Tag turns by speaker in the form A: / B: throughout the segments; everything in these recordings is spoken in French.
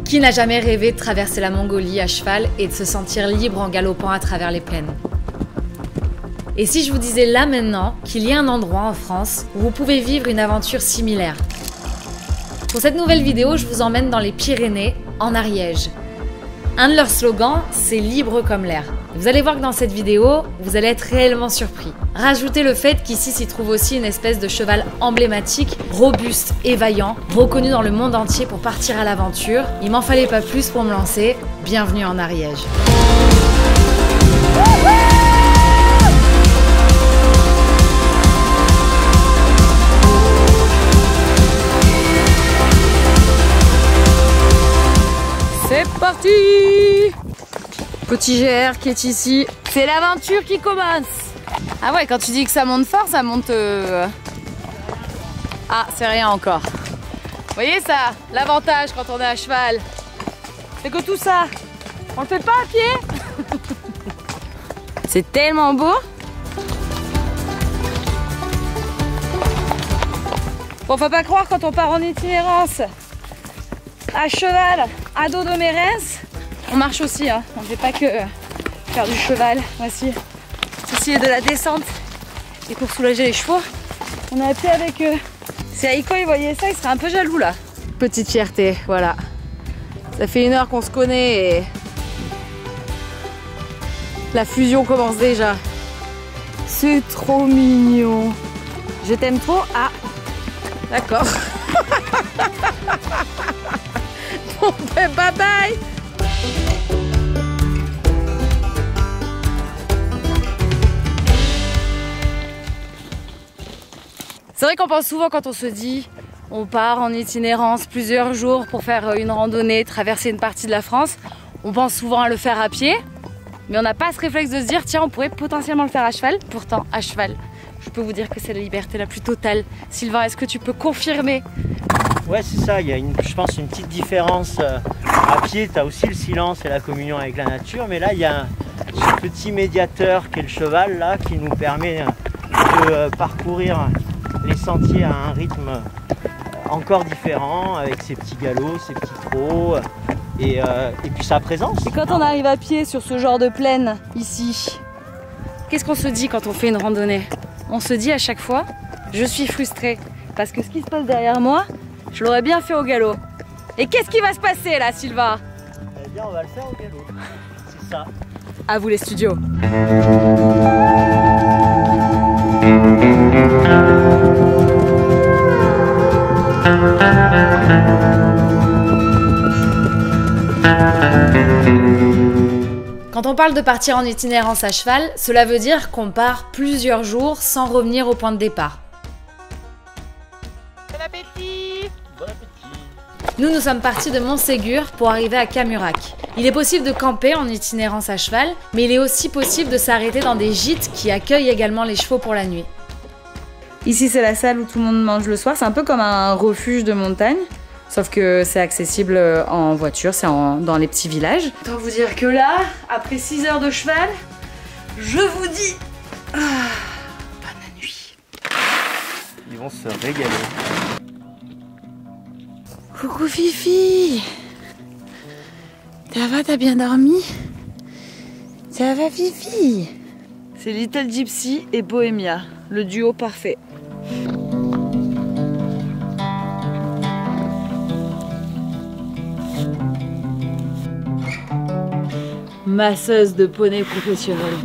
A: Qui n'a jamais rêvé de traverser la Mongolie à cheval et de se sentir libre en galopant à travers les plaines? Et si je vous disais là maintenant qu'il y a un endroit en France où vous pouvez vivre une aventure similaire? Pour cette nouvelle vidéo, je vous emmène dans les Pyrénées, en Ariège. Un de leurs slogans, c'est libre comme l'air. Vous allez voir que dans cette vidéo, vous allez être réellement surpris. Rajoutez le fait qu'ici s'y trouve aussi une espèce de cheval emblématique, robuste et vaillant, reconnu dans le monde entier pour partir à l'aventure. Il m'en fallait pas plus pour me lancer. Bienvenue en Ariège. C'est parti! Petit GR qui est ici. C'est l'aventure qui commence. Ah ouais, quand tu dis que ça monte fort, ça monte... Ah, c'est rien encore. Vous voyez ça? L'avantage quand on est à cheval, c'est que tout ça, on le fait pas à pied. C'est tellement beau. Bon, faut pas croire quand on part en itinérance à cheval, à dos de Mérès. On marche aussi, hein. On ne fait pas que faire du cheval. Voici, ceci est de la descente. Et pour soulager les chevaux, on a appris avec eux. Si Aiko il voyait ça, il serait un peu jaloux là. Petite fierté, voilà. Ça fait 1 heure qu'on se connaît et la fusion commence déjà. C'est trop mignon. Je t'aime trop. Ah, d'accord. Bon, ben bye bye. C'est vrai qu'on pense souvent quand on se dit on part en itinérance plusieurs jours pour faire une randonnée, traverser une partie de la France, on pense souvent à le faire à pied, mais on n'a pas ce réflexe de se dire tiens on pourrait potentiellement le faire à cheval. Pourtant à cheval, je peux vous dire que c'est la liberté la plus totale. Sylvain, est-ce que tu peux confirmer?
B: Ouais, c'est ça, il y a je pense une petite différence. À pied, tu as aussi le silence et la communion avec la nature, mais là il y a ce petit médiateur qu'est le cheval là qui nous permet de parcourir les sentiers à un rythme encore différent, avec ses petits galops, ses petits trot et puis sa présence.
A: Et quand on arrive à pied sur ce genre de plaine ici, qu'est-ce qu'on se dit quand on fait une randonnée? On se dit à chaque fois, je suis frustrée parce que ce qui se passe derrière moi, je l'aurais bien fait au galop. Et qu'est-ce qui va se passer là, Sylvain?
B: Eh bien, on va le faire au galop. C'est ça.
A: À vous les studios. Quand on parle de partir en itinérance à cheval, cela veut dire qu'on part plusieurs jours sans revenir au point de départ.
B: Bon appétit! Bon appétit!
A: Nous sommes partis de Montségur pour arriver à Camurac. Il est possible de camper en itinérance à cheval, mais il est aussi possible de s'arrêter dans des gîtes qui accueillent également les chevaux pour la nuit. Ici, c'est la salle où tout le monde mange le soir. C'est un peu comme un refuge de montagne, sauf que c'est accessible en voiture, c'est dans les petits villages. Autant vous dire que là, après 6 heures de cheval, je vous dis bonne nuit.
B: Ils vont se régaler.
A: Coucou Fifi. Ça va, t'as bien dormi? Ça va Fifi? C'est Little Gypsy et Bohémia, le duo parfait. Masseuse de poney professionnelle.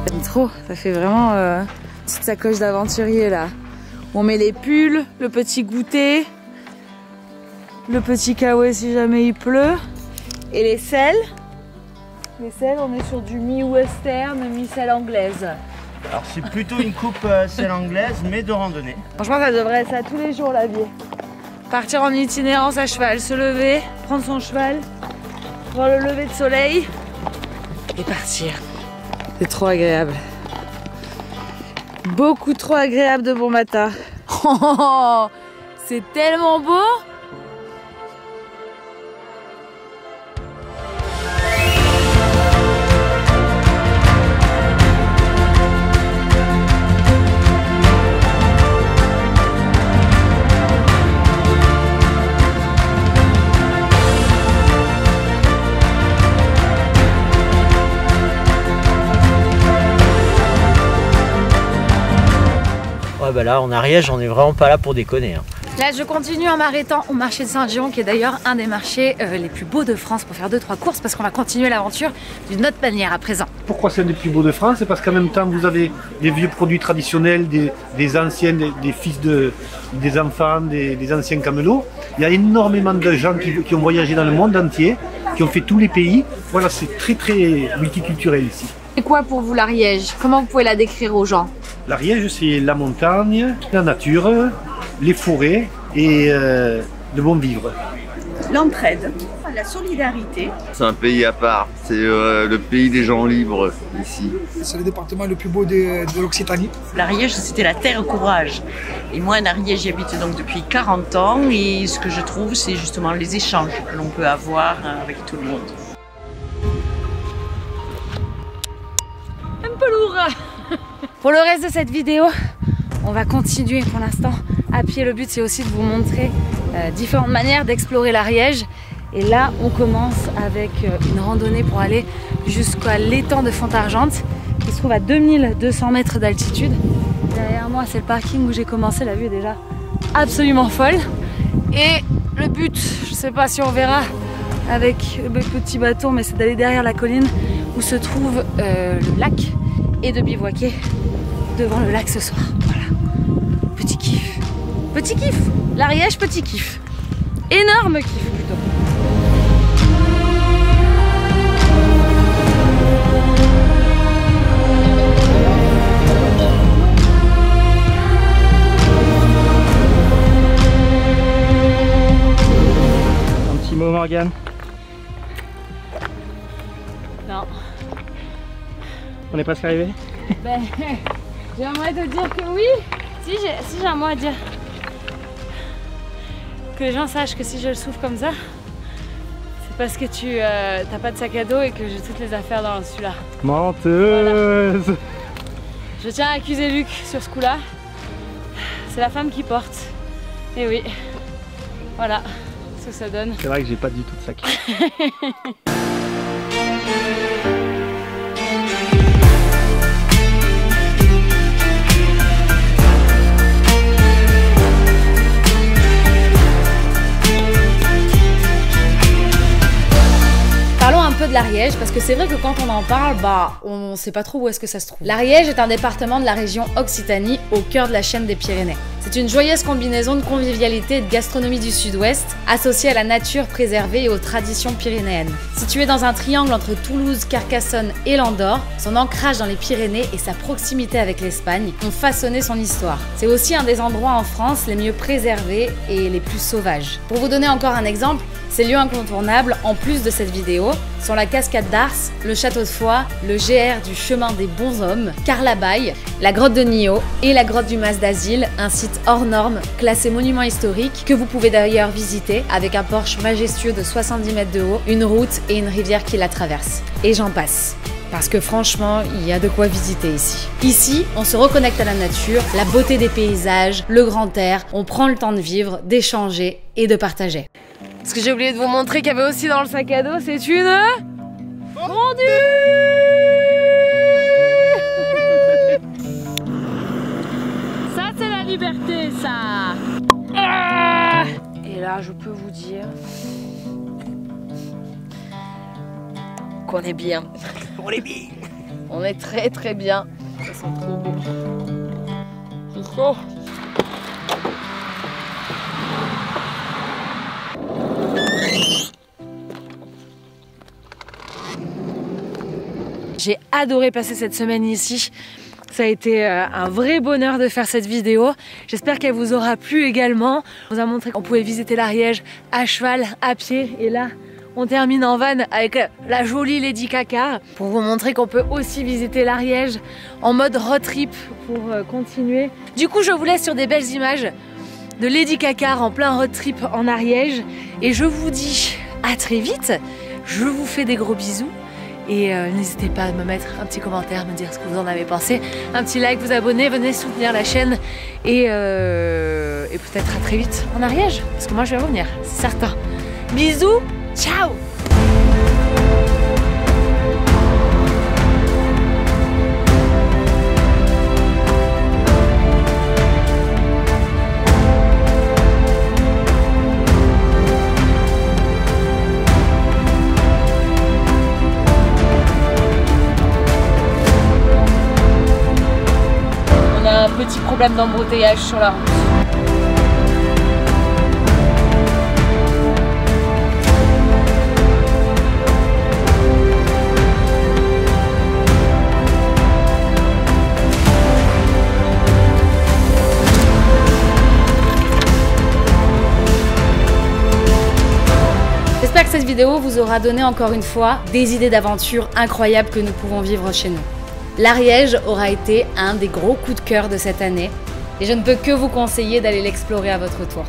A: J'aime trop, ça fait vraiment petite sacoche d'aventurier là. On met les pulls, le petit goûter, le petit kawaii si jamais il pleut, et les selles. Les selles, on est sur du mi-western, mi-selle anglaise.
B: Alors c'est plutôt une coupe selle anglaise, mais de randonnée.
A: Franchement, ça devrait être ça tous les jours la vie. Partir en itinérance à cheval, se lever, prendre son cheval, voir le lever de soleil et partir. C'est trop agréable. Beaucoup trop agréable de bon matin. Oh, c'est tellement beau!
B: bah là, en Ariège, on n'est vraiment pas là pour déconner. Hein.
A: Là, je continue en m'arrêtant au marché de Saint-Jean, qui est d'ailleurs un des marchés les plus beaux de France pour faire 2-3 courses, parce qu'on va continuer l'aventure d'une autre manière à présent.
C: Pourquoi c'est un des plus beaux de France? C'est parce qu'en même temps, vous avez des vieux produits traditionnels, des anciens, des fils des enfants, des anciens camelots. Il y a énormément de gens qui ont voyagé dans le monde entier, qui ont fait tous les pays. Voilà, c'est très très multiculturel ici.
A: C'est quoi pour vous l'Ariège? Comment vous pouvez la décrire aux gens?
C: L'Ariège, c'est la montagne, la nature, les forêts et le bon vivre.
D: L'entraide, la solidarité.
E: C'est un pays à part, c'est le pays des gens libres ici.
F: C'est le département le plus beau de l'Occitanie.
D: L'Ariège, c'était la terre courage. Et moi, en Ariège, j'y habite donc depuis 40 ans et ce que je trouve, c'est justement les échanges que l'on peut avoir avec tout le monde.
A: Un peu lourd. Pour le reste de cette vidéo, on va continuer pour l'instant à pied. Le but, c'est aussi de vous montrer différentes manières d'explorer l'Ariège. Et là, on commence avec une randonnée pour aller jusqu'à l'étang de Fontargente, qui se trouve à 2200 mètres d'altitude. Derrière moi, c'est le parking où j'ai commencé. La vue est déjà absolument folle. Et le but, je sais pas si on verra avec le petit bateau, mais c'est d'aller derrière la colline où se trouve le lac et de bivouaquer devant le lac ce soir. Voilà. Petit kiff. Petit kiff. L'Ariège, petit kiff. Énorme kiff plutôt.
B: Un petit mot, Morgane?
A: Non.
B: On est presque arrivé?
A: Ben, j'aimerais te dire que oui. Si j'ai un mot à dire. Que les gens sachent que si je le souffle comme ça, c'est parce que tu t'as pas de sac à dos et que j'ai toutes les affaires dans celui-là.
C: Menteuse!
A: Voilà. Je tiens à accuser Luc sur ce coup-là. C'est la femme qui porte. Et oui. Voilà ce que ça donne.
C: C'est vrai que j'ai pas du tout de sac.
A: Parlons un peu de l'Ariège, parce que c'est vrai que quand on en parle, on sait pas trop où est-ce que ça se trouve. L'Ariège est un département de la région Occitanie, au cœur de la chaîne des Pyrénées. C'est une joyeuse combinaison de convivialité et de gastronomie du sud-ouest, associée à la nature préservée et aux traditions pyrénéennes. Située dans un triangle entre Toulouse, Carcassonne et l'Andorre, son ancrage dans les Pyrénées et sa proximité avec l'Espagne ont façonné son histoire. C'est aussi un des endroits en France les mieux préservés et les plus sauvages. Pour vous donner encore un exemple, ces lieux incontournables, en plus de cette vidéo, sont la cascade d'Ars, le château de Foix, le GR du chemin des bons hommes, Carlabaille, la grotte de Nio et la grotte du Mas d'Asile, un site hors norme, classé monument historique, que vous pouvez d'ailleurs visiter avec un porche majestueux de 70 mètres de haut, une route et une rivière qui la traverse. Et j'en passe. Parce que franchement, il y a de quoi visiter ici. Ici, on se reconnecte à la nature, la beauté des paysages, le grand air, on prend le temps de vivre, d'échanger et de partager. Ce que j'ai oublié de vous montrer qu'il y avait aussi dans le sac à dos, c'est une fondue. Ça, c'est la liberté, ça. Et là, je peux vous dire qu'on est bien.
B: On est bien!
A: On est très très bien. Ça sent trop bon. C'est chaud. J'ai adoré passer cette semaine ici. Ça a été un vrai bonheur de faire cette vidéo. J'espère qu'elle vous aura plu également. On vous a montré qu'on pouvait visiter l'Ariège à cheval, à pied. Et là, on termine en van avec la jolie Lady Cacar pour vous montrer qu'on peut aussi visiter l'Ariège en mode road trip pour continuer. Du coup, je vous laisse sur des belles images de Lady Cacar en plein road trip en Ariège. Et je vous dis à très vite. Je vous fais des gros bisous. Et n'hésitez pas à me mettre un petit commentaire, me dire ce que vous en avez pensé. Un petit like, vous abonner, venez soutenir la chaîne. Et peut-être à très vite en Ariège. Parce que moi je vais revenir, c'est certain. Bisous, ciao! problème d'embouteillage sur la route. J'espère que cette vidéo vous aura donné encore une fois des idées d'aventure incroyables que nous pouvons vivre chez nous. L'Ariège aura été un des gros coups de cœur de cette année et je ne peux que vous conseiller d'aller l'explorer à votre tour.